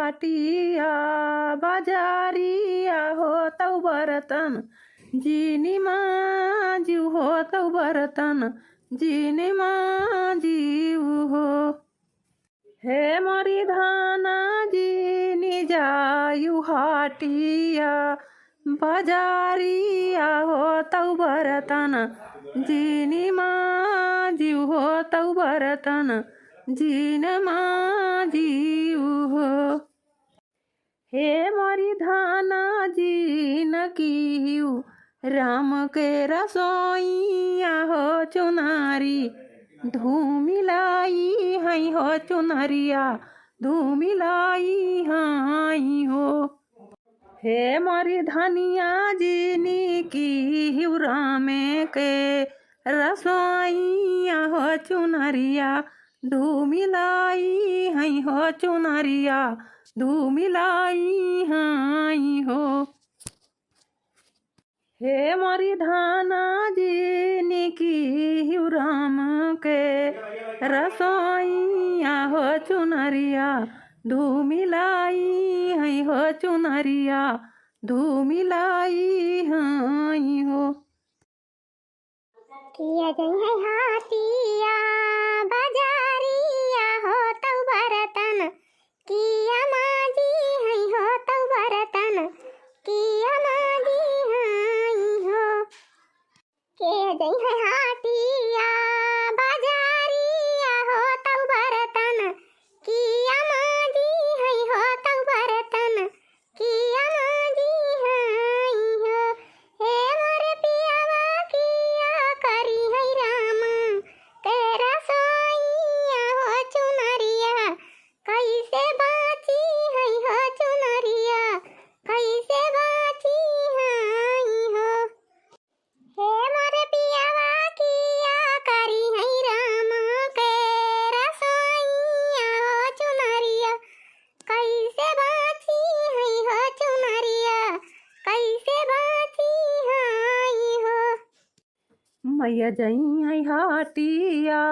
हाटिया बाजारिया हो तौ बर्तन जीनी मांजिऊ हो तौ बर्तन जीनी मांजिऊ हो। हे मोरी धाना जीनी जायू हाटिया बाजारिया हो तौ बर्तन जीनी मांजिऊ हो तौ बर्तन जीन मांजिऊ हो। हे मोरी धाना जीन कीऊ राम के रसोइया हो चुनारी धूमिलाई हई हो चुनरिया धूमिलाई हई हो। हे मोरी धनिया जीनी की रामे के रसोइया हो चुनरिया धूमिलाई हई हो चुनरिया धूमिलाई हई हो। हे मोरी धाना जीनी की राम के रसोइया हो चुनरिया धूमिलाई हई हो चुनरिया धूमिलाई हई हो। किया गई है हाटिया बाजारिया हो तौ बर्तन किया माजी हई हो तौ बर्तन किया माजी हई हो। किया गई है हाटिया बाजारिया हो तौ बर्तन किया माजी हई हो तौ बर्तन किया माजी हई हो। हे मोरे पियावा किया करी है राम तेरा सोइया हो चुनरिया कैसे बाची है हो चुनरिया कैसे बाची हई हो। हे मोरे पियावा किया करी है राम तेरा सोइया हो चुनरिया कैसे बाची है हो चुनरिया कैसे बाची हई हो। मैया जई है हाटिया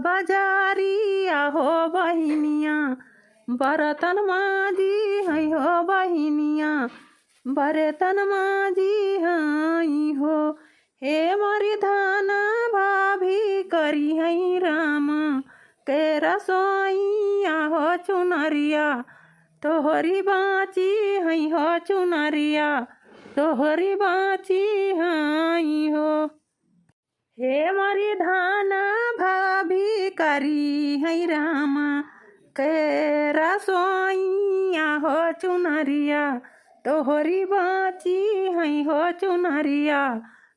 बाजारिया हो बहिनिया बर्तन माजी है हो बहिनिया बर्तन माजी हई हो। हे मोरी धाना भाभी करी है राम के रसोइया हो चुनरिया तोहरी बाची हई हो चुनरिया तोहरी बाची हई हो। हे मोरी धाना भाभी करी है राम के रसोइया हो चुनरिया तोहरी बाची हई हो चुनरिया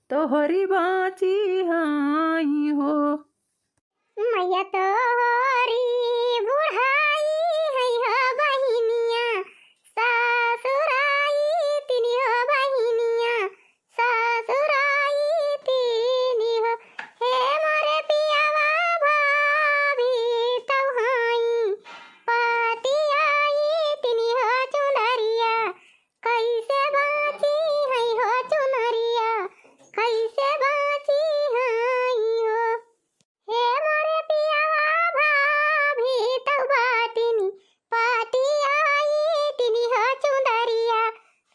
तोहरी बाची हई हो। मैया तोहरी बुढ़ाई हई हो बहिनिया ससुराई तिनी हो बहिनिया ससुराई तिनी हो। हे मोरे पियावा भाभी तौ हई पतियाई तिनी हो चुनरिया कैसे बाची हई हो चुनरिया कैसे बाची हई हो। हे मोरे पियावा भाभी तौ बाटिनी पतियाई तिनी हो चुनरिया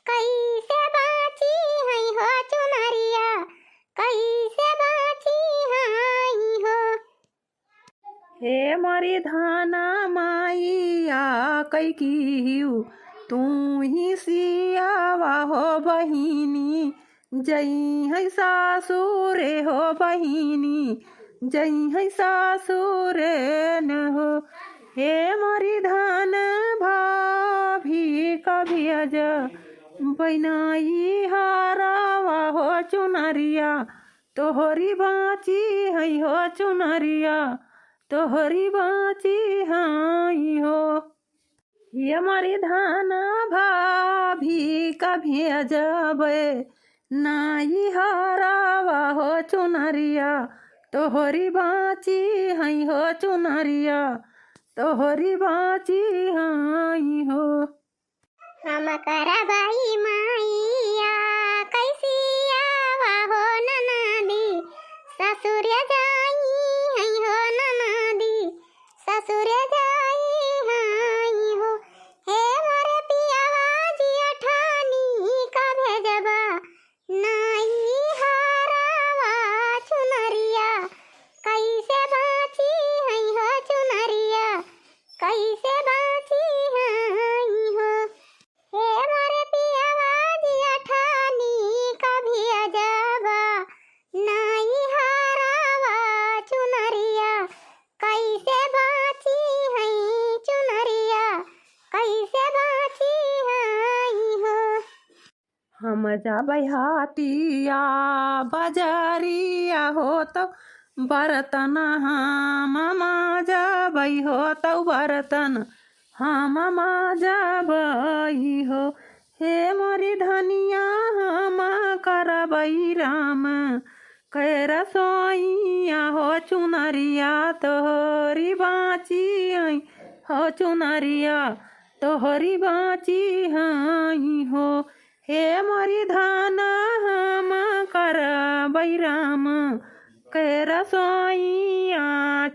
कैसे बाची हई हो चुनरिया कैसे बाची हई हो। हे मोरी धाना माइया कैकीऊ तू ही सियावा हो बहिनी जई है सासुरे हो बहिनी जई है सासुरे न हो। हे मोरी धान भाभी कभी अज बैनाई हारावा हो चुनरिया तोहरी बाची हई हो चुनरिया तोहरी बाची हई हो। ये मोरी धाना भाभी कभी अजबे नाई हरावा हो चुनरिया तोहरी बाची हई हो चुनरिया तोहरी बाची हई हो। हम करबाई माइया कैसिया हो ननदी ससुर जाई हई हो ननदी ससुर जाई हई हो। हे बजाबै हाटिया बजारिया हो तो बर्तन हम माजबै हो तो बर्तन हम माजबै हो। हे मोरी धनिया हम करबै राम कै रसोइया हो चुनरिया तोहरी बाची हो चुनरिया तोहरी बाची हई हो। हे मोरी धान हम करबै राम कै रसोइया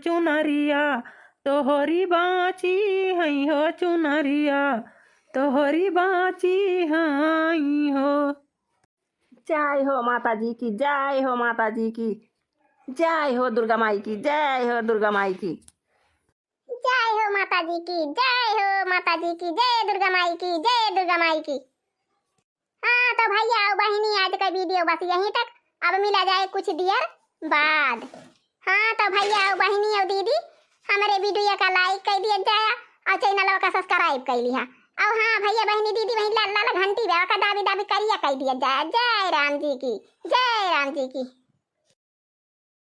चुनरिया तोहरी बाची हई हो चुनरिया तोहरी बाची हई हो। जय हो माता जी की, जय हो माता जी की, जय हो दुर्गा माई की, जय हो दुर्गा माई की। जय हो माता जी की, जय हो माता जी की, जय दुर्गा माई की, जय दुर्गा माई की। हाँ तो भैया और बहनी आज का वीडियो बस यहीं तक। अब मिला जाए कुछ देर बाद। हाँ तो भैया और बहनी और दीदी हमारे वीडियो का लाइक कर दिया जाए और चैनल का सब्सक्राइब कर लिया। और हाँ भैया बहनी दीदी बहन लाल घंटी का दाबी दाबी करिए कर दिया जाए। जय राम जी की, जय राम जी की।